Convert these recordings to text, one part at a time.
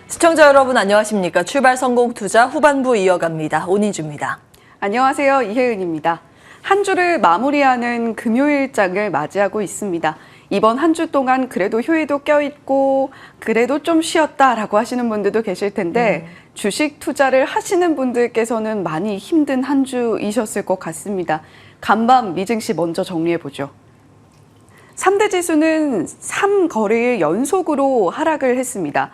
시청자 여러분 안녕하십니까? 출발 성공 투자 후반부 이어갑니다. 오니주입니다. 안녕하세요. 이혜은입니다. 한 주를 마무리하는 금요일장을 맞이하고 있습니다. 이번 한 주 동안 그래도 휴일도 껴있고 그래도 좀 쉬었다라고 하시는 분들도 계실 텐데 주식 투자를 하시는 분들께서는 많이 힘든 한 주이셨을 것 같습니다. 간밤 미증시 먼저 정리해보죠. 3대 지수는 3거래일 연속으로 하락을 했습니다.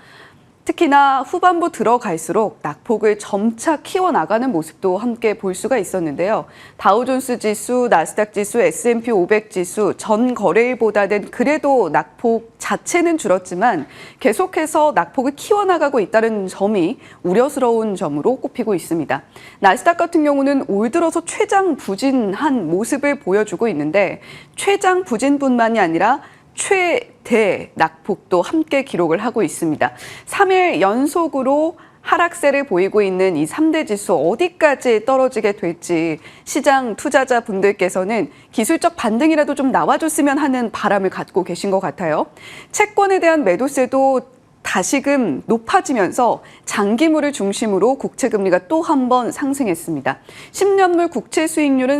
특히나 후반부 들어갈수록 낙폭을 점차 키워나가는 모습도 함께 볼 수가 있었는데요. 다우존스 지수, 나스닥 지수, S&P 500 지수 전 거래일보다는 그래도 낙폭 자체는 줄었지만 계속해서 낙폭을 키워나가고 있다는 점이 우려스러운 점으로 꼽히고 있습니다. 나스닥 같은 경우는 올 들어서 최장 부진한 모습을 보여주고 있는데 최장 부진뿐만이 아니라 최대 낙폭도 함께 기록을 하고 있습니다. 3일 연속으로 하락세를 보이고 있는 이 3대 지수 어디까지 떨어지게 될지 시장 투자자분들께서는 기술적 반등이라도 좀 나와줬으면 하는 바람을 갖고 계신 것 같아요. 채권에 대한 매도세도 다시금 높아지면서 장기물을 중심으로 국채금리가 또 한 번 상승했습니다. 10년물 국채 수익률은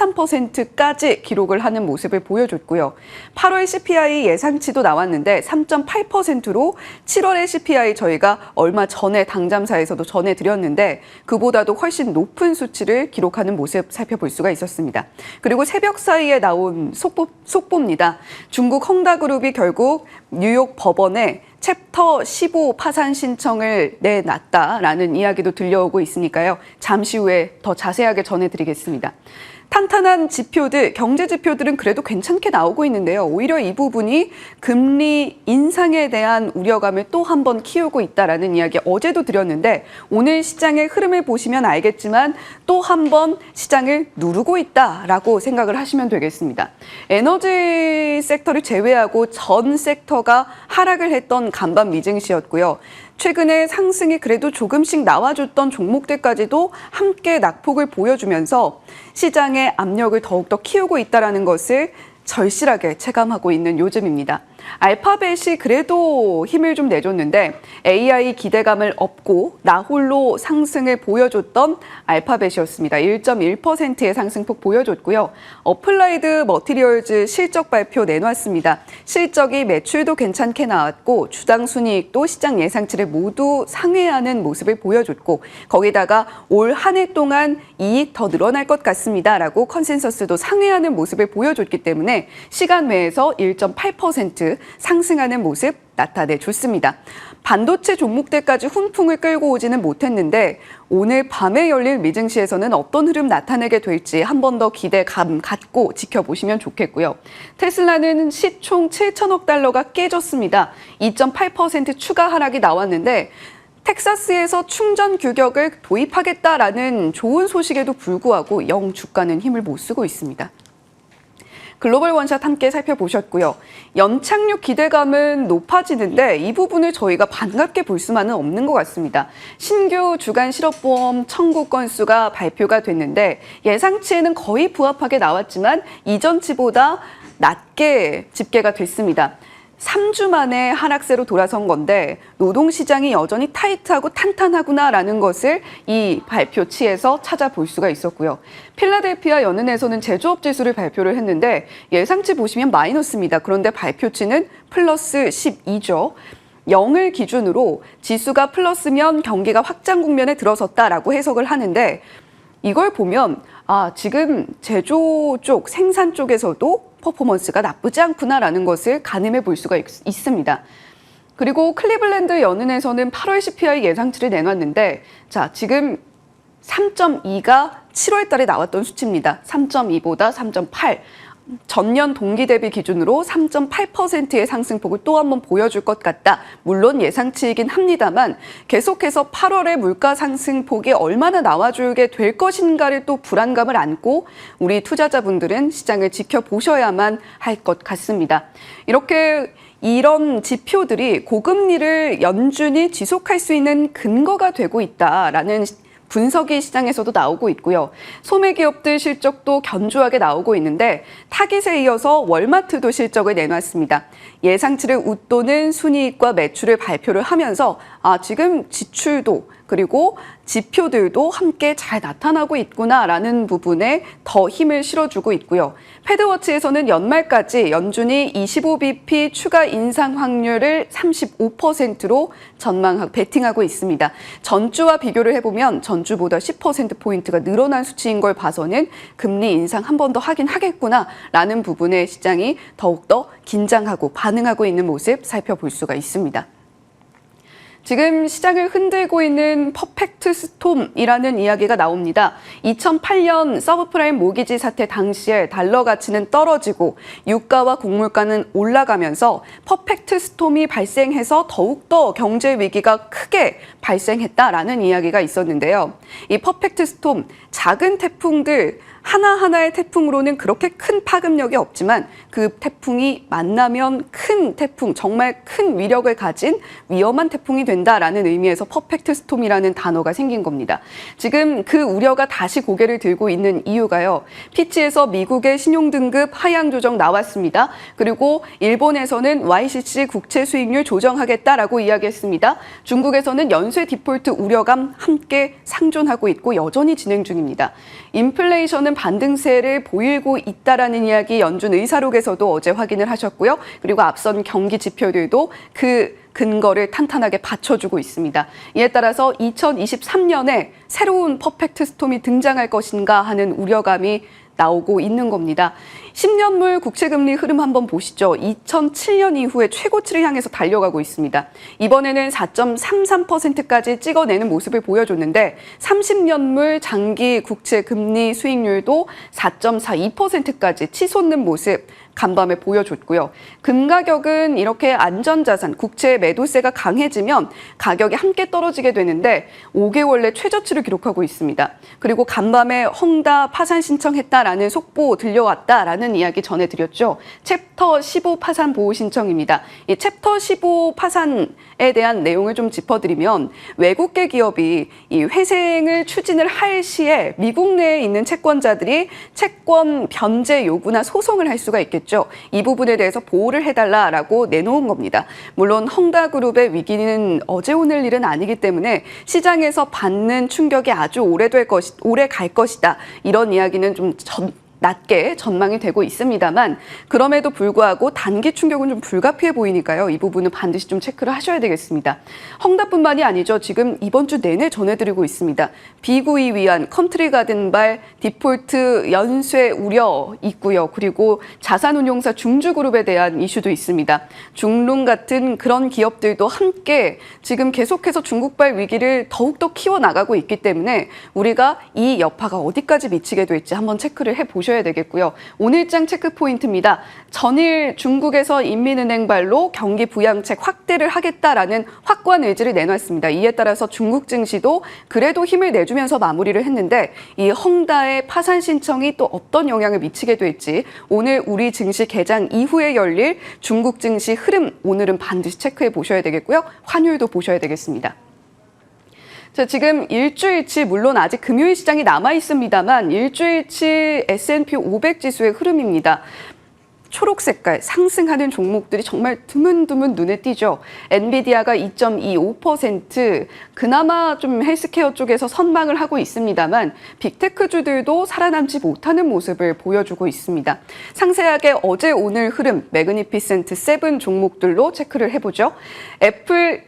4.33%까지 기록을 하는 모습을 보여줬고요. 8월 CPI 예상치도 나왔는데 3.8%로 7월의 CPI 저희가 얼마 전에 당잠사에서도 전해드렸는데 그보다도 훨씬 높은 수치를 기록하는 모습 살펴볼 수가 있었습니다. 그리고 새벽 사이에 나온 속보입니다. 중국 헝다그룹이 결국 뉴욕 법원에 챕터 15 파산 신청을 내놨다라는 이야기도 들려오고 있으니까요. 잠시 후에 더 자세하게 전해드리겠습니다. 탄탄한 지표들, 경제 지표들은 그래도 괜찮게 나오고 있는데요. 오히려 이 부분이 금리 인상에 대한 우려감을 또 한 번 키우고 있다라는 이야기 어제도 드렸는데 오늘 시장의 흐름을 보시면 알겠지만 또 한 번 시장을 누르고 있다라고 생각을 하시면 되겠습니다. 에너지 섹터를 제외하고 전 섹터가 하락을 했던 간밤 미증시였고요. 최근에 상승이 그래도 조금씩 나와줬던 종목들까지도 함께 낙폭을 보여주면서 시장의 압력을 더욱더 키우고 있다는 것을 절실하게 체감하고 있는 요즘입니다. 알파벳이 그래도 힘을 좀 내줬는데 AI 기대감을 업고 나홀로 상승을 보여줬던 알파벳이었습니다. 1.1%의 상승폭 보여줬고요. 어플라이드 머티리얼즈 실적 발표 내놨습니다. 실적이 매출도 괜찮게 나왔고 주당 순이익도 시장 예상치를 모두 상회하는 모습을 보여줬고 거기다가 올 한 해 동안 이익 더 늘어날 것 같습니다라고 컨센서스도 상회하는 모습을 보여줬기 때문에 시간 외에서 1.8% 상승하는 모습 나타내줬습니다. 반도체 종목들까지 훈풍을 끌고 오지는 못했는데 오늘 밤에 열릴 미증시에서는 어떤 흐름 나타내게 될지 한 번 더 기대감 갖고 지켜보시면 좋겠고요. 테슬라는 시총 7천억 달러가 깨졌습니다. 2.8% 추가 하락이 나왔는데 텍사스에서 충전 규격을 도입하겠다라는 좋은 소식에도 불구하고 영 주가는 힘을 못 쓰고 있습니다. 글로벌 원샷 함께 살펴보셨고요. 연착륙 기대감은 높아지는데 이 부분을 저희가 반갑게 볼 수만은 없는 것 같습니다. 신규 주간 실업보험 청구 건수가 발표가 됐는데 예상치에는 거의 부합하게 나왔지만 이전치보다 낮게 집계가 됐습니다. 3주 만에 하락세로 돌아선 건데 노동시장이 여전히 타이트하고 탄탄하구나라는 것을 이 발표치에서 찾아볼 수가 있었고요. 필라델피아 연은에서는 제조업 지수를 발표를 했는데 예상치 보시면 마이너스입니다. 그런데 발표치는 플러스 12죠. 0을 기준으로 지수가 플러스면 경기가 확장 국면에 들어섰다라고 해석을 하는데 이걸 보면 지금 제조 쪽, 생산 쪽에서도 퍼포먼스가 나쁘지 않구나라는 것을 가늠해 볼 수가 있습니다. 그리고 클리블랜드 연은에서는 8월 CPI 예상치를 내놨는데 지금 3.2가 7월 달에 나왔던 수치입니다. 3.2보다 3.8. 전년 동기 대비 기준으로 3.8%의 상승폭을 또 한 번 보여줄 것 같다. 물론 예상치이긴 합니다만 계속해서 8월의 물가 상승폭이 얼마나 나와주게 될 것인가를 또 불안감을 안고 우리 투자자분들은 시장을 지켜보셔야만 할 것 같습니다. 이런 지표들이 고금리를 연준이 지속할 수 있는 근거가 되고 있다라는 분석이 시장에서도 나오고 있고요. 소매기업들 실적도 견조하게 나오고 있는데 타깃에 이어서 월마트도 실적을 내놨습니다. 예상치를 웃도는 순이익과 매출을 발표를 하면서 지금 지출도 그리고 지표들도 함께 잘 나타나고 있구나라는 부분에 더 힘을 실어주고 있고요. 패드워치에서는 연말까지 연준이 25bp 추가 인상 확률을 35%로 베팅하고 있습니다. 전주와 비교를 해보면 전주보다 10%포인트가 늘어난 수치인 걸 봐서는 금리 인상 한 번 더 하긴 하겠구나라는 부분에 시장이 더욱더 긴장하고 반응하고 있는 모습 살펴볼 수가 있습니다. 지금 시장을 흔들고 있는 퍼펙트 스톰이라는 이야기가 나옵니다. 2008년 서브프라임 모기지 사태 당시에 달러 가치는 떨어지고 유가와 곡물가는 올라가면서 퍼펙트 스톰이 발생해서 더욱더 경제 위기가 크게 발생했다라는 이야기가 있었는데요. 이 퍼펙트 스톰, 작은 태풍들 하나하나의 태풍으로는 그렇게 큰 파급력이 없지만 그 태풍이 만나면 큰 태풍, 정말 큰 위력을 가진 위험한 태풍이 된다라는 의미에서 퍼펙트 스톰이라는 단어가 생긴 겁니다. 지금 그 우려가 다시 고개를 들고 있는 이유가요. 피치에서 미국의 신용등급 하향 조정 나왔습니다. 그리고 일본에서는 YCC 국채 수익률 조정하겠다라고 이야기했습니다. 중국에서는 연쇄 디폴트 우려감 함께 상존하고 있고 여전히 진행 중입니다. 인플레이션은 반등세를 보이고 있다라는 이야기 연준 의사록에서도 어제 확인을 하셨고요. 그리고 앞선 경기 지표들도 그 근거를 탄탄하게 받쳐주고 있습니다. 이에 따라서 2023년에 새로운 퍼펙트 스톰이 등장할 것인가 하는 우려감이 나오고 있는 겁니다. 10년물 국채금리 흐름 한번 보시죠. 2007년 이후에 최고치를 향해서 달려가고 있습니다. 이번에는 4.33%까지 찍어내는 모습을 보여줬는데 30년물 장기 국채금리 수익률도 4.42%까지 치솟는 모습 간밤에 보여줬고요. 금 가격은 이렇게 안전자산, 국채 매도세가 강해지면 가격이 함께 떨어지게 되는데 5개월 내 최저치를 기록하고 있습니다. 그리고 간밤에 헝다 파산 신청했다라는 속보 들려왔다라는 이야기 전해드렸죠. 챕터 15 파산 보호 신청입니다. 이 챕터 15 파산에 대한 내용을 좀 짚어드리면 외국계 기업이 이 회생을 추진을 할 시에 미국 내에 있는 채권자들이 채권 변제 요구나 소송을 할 수가 있겠죠. 이 부분에 대해서 보호를 해달라라고 내놓은 겁니다. 물론 헝다그룹의 위기는 어제 오늘 일은 아니기 때문에 시장에서 받는 충격이 아주 오래 갈 것이다. 이런 이야기는 좀 낮게 전망이 되고 있습니다만 그럼에도 불구하고 단기 충격은 좀 불가피해 보이니까요. 이 부분은 반드시 좀 체크를 하셔야 되겠습니다. 헝다뿐만이 아니죠. 지금 이번 주 내내 전해드리고 있습니다. 비구이 위한 컨트리가든발 디폴트 연쇄 우려 있고요. 그리고 자산운용사 중주그룹에 대한 이슈도 있습니다. 중룽 같은 그런 기업들도 함께 지금 계속해서 중국발 위기를 더욱더 키워나가고 있기 때문에 우리가 이 여파가 어디까지 미치게 될지 한번 체크를 해보셔야 되겠고요. 오늘장 체크 포인트입니다. 전일 중국에서 인민은행발로 경기 부양책 확대를 하겠다라는 확고한 의지를 내놨습니다. 이에 따라서 중국 증시도 그래도 힘을 내주면서 마무리를 했는데 이 헝다의 파산 신청이 또 어떤 영향을 미치게 될지 오늘 우리 증시 개장 이후에 열릴 중국 증시 흐름 오늘은 반드시 체크해 보셔야 되겠고요. 환율도 보셔야 되겠습니다. 자, 지금 일주일치 물론 아직 금요일 시장이 남아 있습니다만 일주일치 S&P 500 지수의 흐름입니다. 초록 색깔 상승하는 종목들이 정말 드문드문 눈에 띄죠. 엔비디아가 2.25%, 그나마 좀 헬스케어 쪽에서 선방을 하고 있습니다만 빅테크주들도 살아남지 못하는 모습을 보여주고 있습니다. 상세하게 어제 오늘 흐름 매그니피센트 7 종목들로 체크를 해보죠. 애플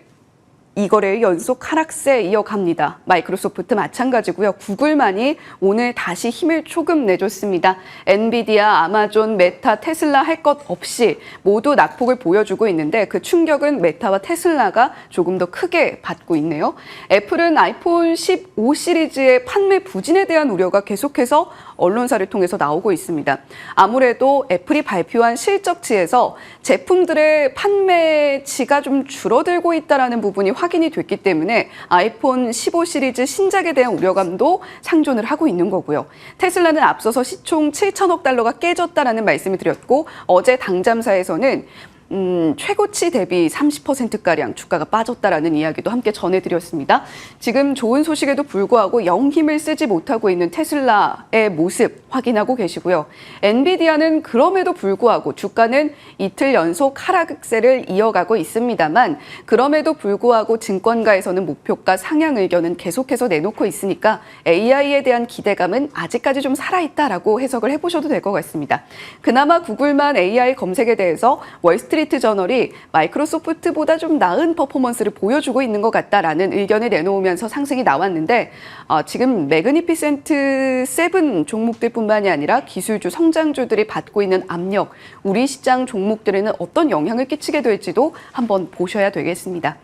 2거래일 연속 하락세 이어갑니다. 마이크로소프트 마찬가지고요. 구글만이 오늘 다시 힘을 조금 내줬습니다. 엔비디아, 아마존, 메타, 테슬라 할 것 없이 모두 낙폭을 보여주고 있는데 그 충격은 메타와 테슬라가 조금 더 크게 받고 있네요. 애플은 아이폰 15 시리즈의 판매 부진에 대한 우려가 계속해서 언론사를 통해서 나오고 있습니다. 아무래도 애플이 발표한 실적치에서 제품들의 판매치가 좀 줄어들고 있다는 부분이 확인이 됐기 때문에 아이폰 15 시리즈 신작에 대한 우려감도 상존을 하고 있는 거고요. 테슬라는 앞서서 시총 7천억 달러가 깨졌다라는 말씀을 드렸고 어제 당잠사에서는 최고치 대비 30%가량 주가가 빠졌다라는 이야기도 함께 전해드렸습니다. 지금 좋은 소식에도 불구하고 영 힘을 쓰지 못하고 있는 테슬라의 모습 확인하고 계시고요. 엔비디아는 그럼에도 불구하고 주가는 이틀 연속 하락세를 이어가고 있습니다만 그럼에도 불구하고 증권가에서는 목표가 상향 의견은 계속해서 내놓고 있으니까 AI에 대한 기대감은 아직까지 좀 살아있다라고 해석을 해보셔도 될 것 같습니다. 그나마 구글만 AI 검색에 대해서 월스트리트 저널이 마이크로소프트보다 좀 나은 퍼포먼스를 보여주고 있는 것 같다라는 의견을 내놓으면서 상승이 나왔는데 지금 매그니피센트 7 종목들뿐만이 아니라 기술주, 성장주들이 받고 있는 압력, 우리 시장 종목들에는 어떤 영향을 끼치게 될지도 한번 보셔야 되겠습니다.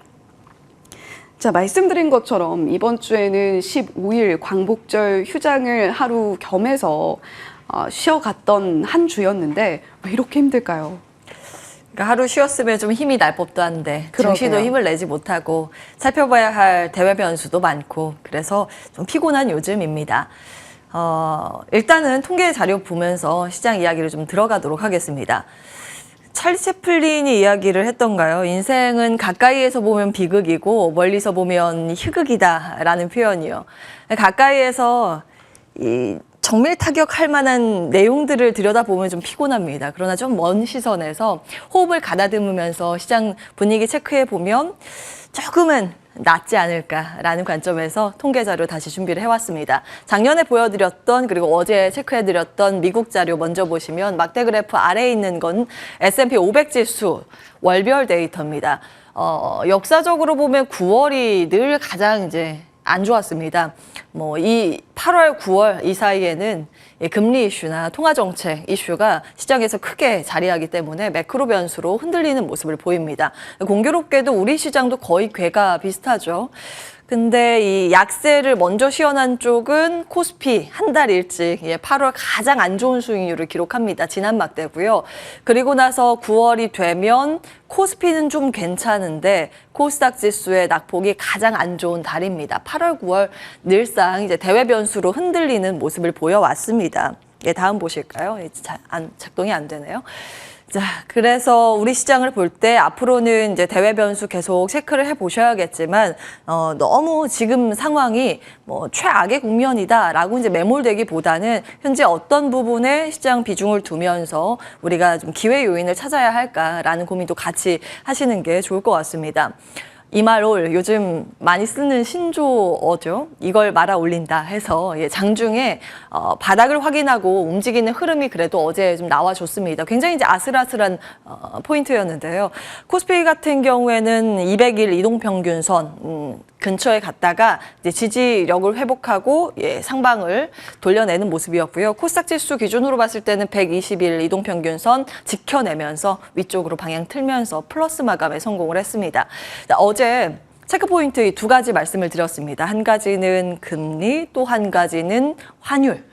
자, 말씀드린 것처럼 이번 주에는 15일 광복절 휴장을 하루 겸해서 쉬어갔던 한 주였는데 왜 이렇게 힘들까요? 그러니까 하루 쉬었으면 좀 힘이 날 법도 한데 그러게요. 증시도 힘을 내지 못하고 살펴봐야 할 대외 변수도 많고 그래서 좀 피곤한 요즘입니다. 일단은 통계 자료 보면서 시장 이야기를 좀 들어가도록 하겠습니다. 찰리 채플린이 이야기를 했던가요? 인생은 가까이에서 보면 비극이고 멀리서 보면 희극이다라는 표현이요. 가까이에서 이 정밀 타격할 만한 내용들을 들여다보면 좀 피곤합니다. 그러나 좀 먼 시선에서 호흡을 가다듬으면서 시장 분위기 체크해 보면 조금은 낫지 않을까라는 관점에서 통계 자료 다시 준비를 해왔습니다. 작년에 보여드렸던 그리고 어제 체크해드렸던 미국 자료 먼저 보시면 막대 그래프 아래에 있는 건 S&P 500 지수 월별 데이터입니다. 역사적으로 보면 9월이 늘 가장 이제 안 좋았습니다. 이 8월, 9월 이 사이에는 금리 이슈나 통화정책 이슈가 시장에서 크게 자리하기 때문에 매크로 변수로 흔들리는 모습을 보입니다. 공교롭게도 우리 시장도 거의 궤가 비슷하죠. 근데 이 약세를 먼저 시연한 쪽은 코스피 한 달 일찍 8월 가장 안 좋은 수익률을 기록합니다. 지난 막대고요. 그리고 나서 9월이 되면 코스피는 좀 괜찮은데 코스닥 지수의 낙폭이 가장 안 좋은 달입니다. 8월, 9월 늘상 이제 대외 변수로 흔들리는 모습을 보여왔습니다. 다음 보실까요? 작동이 안 되네요. 자, 그래서 우리 시장을 볼 때 앞으로는 이제 대외 변수 계속 체크를 해 보셔야겠지만 너무 지금 상황이 최악의 국면이다라고 이제 매몰되기보다는 현재 어떤 부분에 시장 비중을 두면서 우리가 좀 기회 요인을 찾아야 할까라는 고민도 같이 하시는 게 좋을 것 같습니다. 이말올 요즘 많이 쓰는 신조어죠. 이걸 말아 올린다 해서 장중에 바닥을 확인하고 움직이는 흐름이 그래도 어제 좀 나와줬습니다. 굉장히 이제 아슬아슬한 포인트였는데요. 코스피 같은 경우에는 200일 이동평균선 근처에 갔다가 이제 지지력을 회복하고 상방을 돌려내는 모습이었고요. 코스닥 지수 기준으로 봤을 때는 120일 이동평균선 지켜내면서 위쪽으로 방향 틀면서 플러스 마감에 성공을 했습니다. 어제 체크포인트 두 가지 말씀을 드렸습니다. 한 가지는 금리, 또 한 가지는 환율.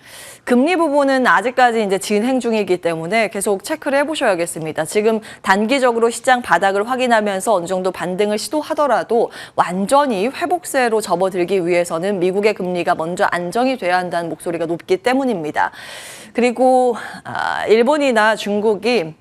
금리 부분은 아직까지 이제 진행 중이기 때문에 계속 체크를 해보셔야겠습니다. 지금 단기적으로 시장 바닥을 확인하면서 어느 정도 반등을 시도하더라도 완전히 회복세로 접어들기 위해서는 미국의 금리가 먼저 안정이 돼야 한다는 목소리가 높기 때문입니다. 그리고 일본이나 중국이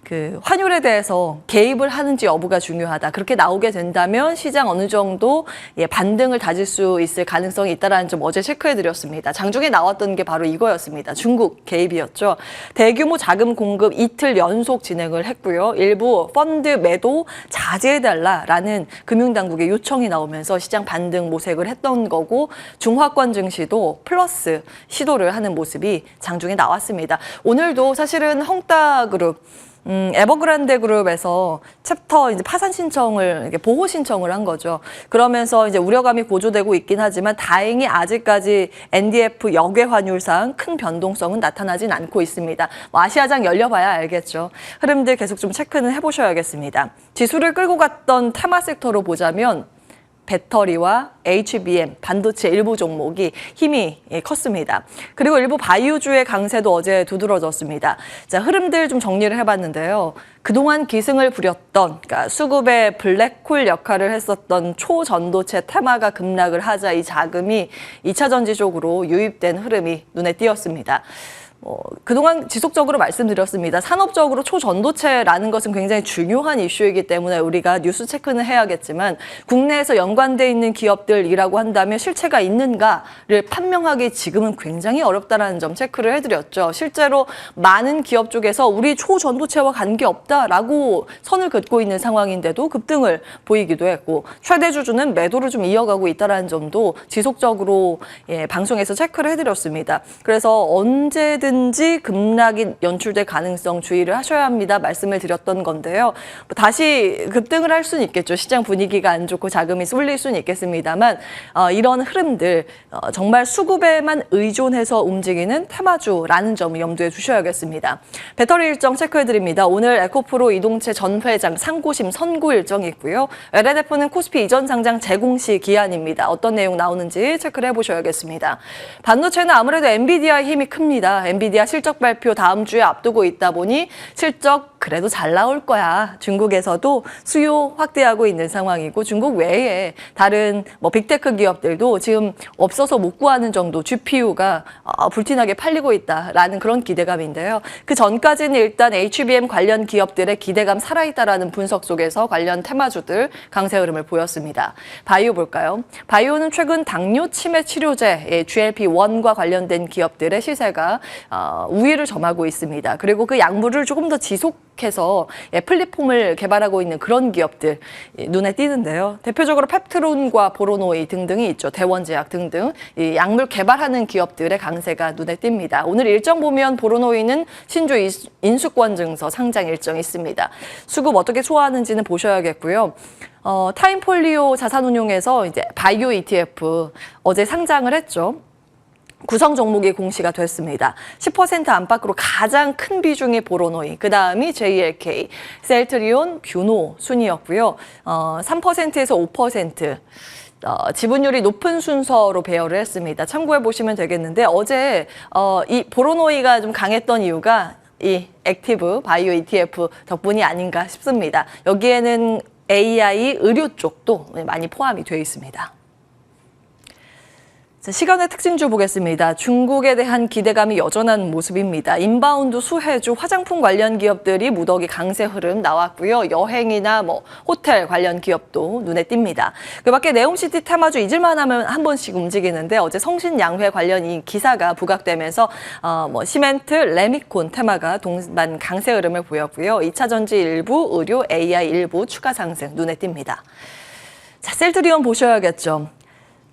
그 환율에 대해서 개입을 하는지 여부가 중요하다. 그렇게 나오게 된다면 시장 어느 정도 반등을 다질 수 있을 가능성이 있다는 점 어제 체크해드렸습니다. 장중에 나왔던 게 바로 이거였습니다. 중국 개입이었죠. 대규모 자금 공급 이틀 연속 진행을 했고요. 일부 펀드 매도 자제해달라라는 금융당국의 요청이 나오면서 시장 반등 모색을 했던 거고 중화권 증시도 플러스 시도를 하는 모습이 장중에 나왔습니다. 오늘도 사실은 헝다그룹 에버그란데 그룹에서 챕터 이제 파산 신청을 보호 신청을 한 거죠. 그러면서 이제 우려감이 고조되고 있긴 하지만 다행히 아직까지 NDF 역외 환율상 큰 변동성은 나타나진 않고 있습니다. 아시아장 열려봐야 알겠죠. 흐름들 계속 좀 체크는 해보셔야겠습니다. 지수를 끌고 갔던 테마 섹터로 보자면 배터리와 HBM, 반도체 일부 종목이 힘이 컸습니다. 그리고 일부 바이오주의 강세도 어제 두드러졌습니다. 자, 흐름들 좀 정리를 해봤는데요. 그동안 기승을 부렸던, 그러니까 수급의 블랙홀 역할을 했었던 초전도체 테마가 급락을 하자 이 자금이 2차 전지 쪽으로 유입된 흐름이 눈에 띄었습니다. 그동안 지속적으로 말씀드렸습니다. 산업적으로 초전도체라는 것은 굉장히 중요한 이슈이기 때문에 우리가 뉴스 체크는 해야겠지만 국내에서 연관돼 있는 기업들이라고 한다면 실체가 있는가를 판명하기 지금은 굉장히 어렵다는 점 체크를 해드렸죠. 실제로 많은 기업 쪽에서 우리 초전도체와 관계없다라고 선을 긋고 있는 상황인데도 급등을 보이기도 했고 최대 주주는 매도를 좀 이어가고 있다는 점도 지속적으로 방송에서 체크를 해드렸습니다. 그래서 언제든지 급락이 연출될 가능성 주의를 하셔야 합니다. 말씀을 드렸던 건데요. 다시 급등을 할 수는 있겠죠. 시장 분위기가 안 좋고 자금이 쏠릴 수는 있겠습니다만 이런 흐름들 정말 수급에만 의존해서 움직이는 테마주라는 점을 염두에 두셔야겠습니다. 배터리 일정 체크해드립니다. 오늘 에코프로 이동채 전 회장 상고심 선고 일정이 있고요. LNF는 코스피 이전 상장 재공시 기한입니다. 어떤 내용 나오는지 체크를 해보셔야겠습니다. 반도체는 아무래도 엔비디아의 힘이 큽니다. 엔비디아 실적 발표 다음 주에 앞두고 있다 보니 실적 그래도 잘 나올 거야. 중국에서도 수요 확대하고 있는 상황이고 중국 외에 다른 빅테크 기업들도 지금 없어서 못 구하는 정도 GPU가 불티나게 팔리고 있다라는 그런 기대감인데요. 그 전까지는 일단 HBM 관련 기업들의 기대감 살아있다라는 분석 속에서 관련 테마주들 강세 흐름을 보였습니다. 바이오 볼까요? 바이오는 최근 당뇨 치매 치료제 GLP-1과 관련된 기업들의 시세가 우위를 점하고 있습니다. 그리고 그 약물을 조금 더 지속해서 플랫폼을 개발하고 있는 그런 기업들 눈에 띄는데요. 대표적으로 펩트론과 보로노이 등등이 있죠. 대원제약 등등 이 약물 개발하는 기업들의 강세가 눈에 띕니다. 오늘 일정 보면 보로노이는 신주 인수권 증서 상장 일정이 있습니다. 수급 어떻게 소화하는지는 보셔야겠고요. 타임폴리오 자산운용에서 이제 바이오 ETF 어제 상장을 했죠. 구성 종목이 공시가 됐습니다. 10% 안팎으로 가장 큰 비중이 보로노이, 그 다음이 JLK, 셀트리온, 뷰노 순이었고요. 3%에서 5%. 지분율이 높은 순서로 배열을 했습니다. 참고해 보시면 되겠는데 어제 이 보로노이가 좀 강했던 이유가 이 액티브 바이오 ETF 덕분이 아닌가 싶습니다. 여기에는 AI 의료 쪽도 많이 포함이 되어 있습니다. 시간의 특징주 보겠습니다. 중국에 대한 기대감이 여전한 모습입니다. 인바운드 수혜주 화장품 관련 기업들이 무더기 강세 흐름 나왔고요. 여행이나 호텔 관련 기업도 눈에 띕니다. 그 밖에 네옴시티 테마주 잊을만 하면 한 번씩 움직이는데 어제 성신양회 관련 이 기사가 부각되면서 시멘트, 레미콘 테마가 동반 강세 흐름을 보였고요. 2차 전지 일부, 의료, AI 일부 추가 상승 눈에 띕니다. 자, 셀트리온 보셔야겠죠.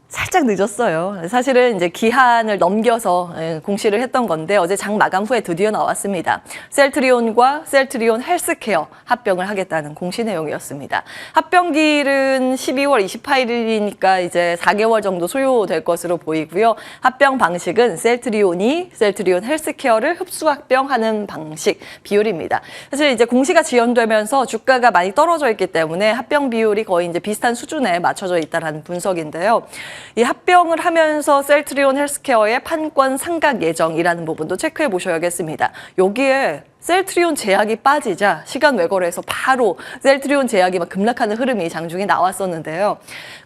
살짝 늦었어요. 사실은 이제 기한을 넘겨서 공시를 했던 건데 어제 장 마감 후에 드디어 나왔습니다. 셀트리온과 셀트리온 헬스케어 합병을 하겠다는 공시 내용이었습니다. 합병기일은 12월 28일이니까 이제 4개월 정도 소요될 것으로 보이고요. 합병 방식은 셀트리온이 셀트리온 헬스케어를 흡수 합병하는 방식 비율입니다. 사실 이제 공시가 지연되면서 주가가 많이 떨어져 있기 때문에 합병 비율이 거의 이제 비슷한 수준에 맞춰져 있다는 분석인데요. 이 합병을 하면서 셀트리온 헬스케어의 판권 상각 예정이라는 부분도 체크해 보셔야겠습니다. 여기에 셀트리온 제약이 빠지자 시간 왜거래에서 바로 셀트리온 제약이 막 급락하는 흐름이 장중에 나왔었는데요.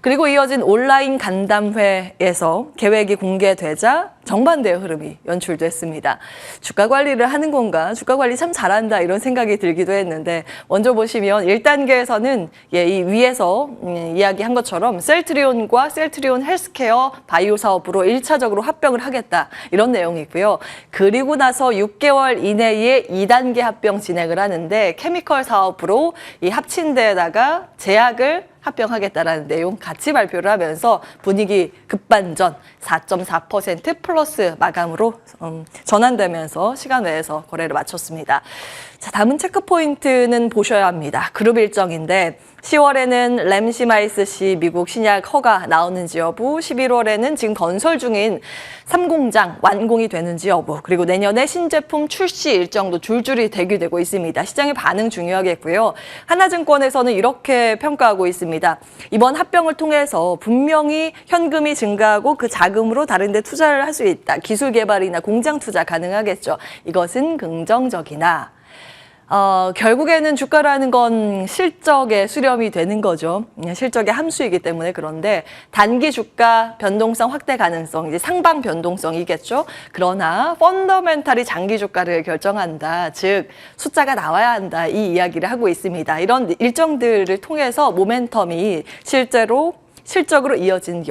그리고 이어진 온라인 간담회에서 계획이 공개되자 정반대의 흐름이 연출됐습니다. 주가 관리를 하는 건가? 주가 관리 참 잘한다 이런 생각이 들기도 했는데 먼저 보시면 1단계에서는 이 위에서 이야기한 것처럼 셀트리온과 셀트리온 헬스케어 바이오 사업으로 1차적으로 합병을 하겠다 이런 내용이고요. 그리고 나서 6개월 이내에 2단계 합병 진행을 하는데 케미컬 사업으로 이 합친 데에다가 제약을 합병하겠다라는 내용 같이 발표를 하면서 분위기 급반전 4.4% 플러스 마감으로 전환되면서 시간 외에서 거래를 마쳤습니다. 자, 다음은 체크 포인트는 보셔야 합니다. 그룹 일정인데 10월에는 램시마이스 미국 신약 허가 나오는지 여부, 11월에는 지금 건설 중인 3공장 완공이 되는지 여부, 그리고 내년에 신제품 출시 일정도 줄줄이 대기되고 있습니다. 시장의 반응 중요하겠고요. 하나증권에서는 이렇게 평가하고 있습니다. 이번 합병을 통해서 분명히 현금이 증가하고 그 자금으로 다른 데 투자를 할 수 있다. 기술 개발이나 공장 투자 가능하겠죠. 이것은 긍정적이나 결국에는 주가라는 건 실적에 수렴이 되는 거죠. 실적의 함수이기 때문에. 그런데 단기 주가 변동성 확대 가능성, 이제 상방 변동성이겠죠. 그러나 펀더멘탈이 장기 주가를 결정한다. 즉 숫자가 나와야 한다. 이 이야기를 하고 있습니다. 이런 일정들을 통해서 모멘텀이 실적으로 이어진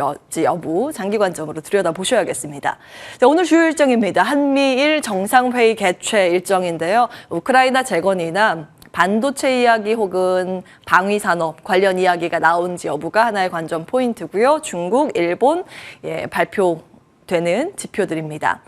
여부 장기 관점으로 들여다보셔야겠습니다. 자, 오늘 주요 일정입니다. 한미일 정상회의 개최 일정인데요. 우크라이나 재건이나 반도체 이야기 혹은 방위산업 관련 이야기가 나온지 여부가 하나의 관전 포인트고요. 중국, 일본 발표되는 지표들입니다.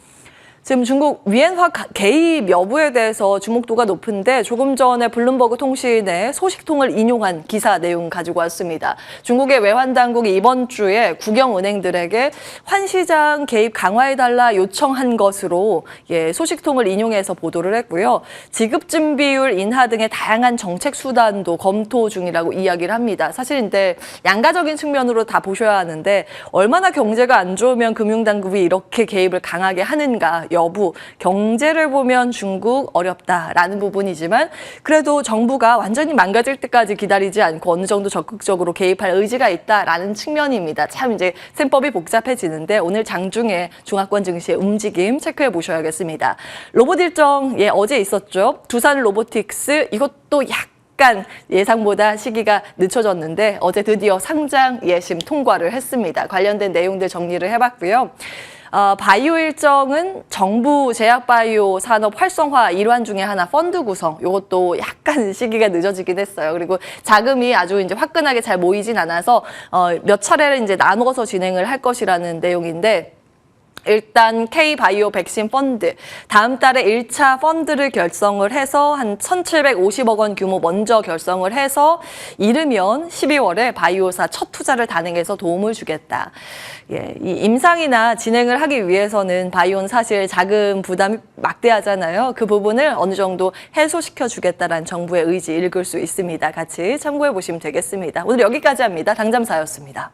지금 중국 위엔화 개입 여부에 대해서 주목도가 높은데 조금 전에 블룸버그 통신의 소식통을 인용한 기사 내용 가지고 왔습니다. 중국의 외환당국이 이번 주에 국영은행들에게 환시장 개입 강화해달라 요청한 것으로 소식통을 인용해서 보도를 했고요. 지급준비율 인하 등의 다양한 정책 수단도 검토 중이라고 이야기를 합니다. 사실 근데 양가적인 측면으로 다 보셔야 하는데 얼마나 경제가 안 좋으면 금융당국이 이렇게 개입을 강하게 하는가 여부, 경제를 보면 중국 어렵다라는 부분이지만 그래도 정부가 완전히 망가질 때까지 기다리지 않고 어느 정도 적극적으로 개입할 의지가 있다라는 측면입니다. 참 이제 셈법이 복잡해지는데 오늘 장중에 중화권 증시의 움직임 체크해 보셔야겠습니다. 로봇 일정 어제 있었죠. 두산 로보틱스 이것도 약간 예상보다 시기가 늦춰졌는데 어제 드디어 상장 예심 통과를 했습니다. 관련된 내용들 정리를 해봤고요. 바이오 일정은 정부 제약바이오 산업 활성화 일환 중에 하나 펀드 구성. 이것도 약간 시기가 늦어지긴 했어요. 그리고 자금이 아주 이제 화끈하게 잘 모이진 않아서 몇 차례를 이제 나누어서 진행을 할 것이라는 내용인데 일단 K바이오 백신 펀드, 다음 달에 1차 펀드를 결성을 해서 한 1,750억 원 규모 먼저 결성을 해서 이르면 12월에 바이오사 첫 투자를 단행해서 도움을 주겠다. 이 임상이나 진행을 하기 위해서는 바이오는 사실 자금 부담이 막대하잖아요. 그 부분을 어느 정도 해소시켜 주겠다라는 정부의 의지 읽을 수 있습니다. 같이 참고해 보시면 되겠습니다. 오늘 여기까지 합니다. 당잠사였습니다.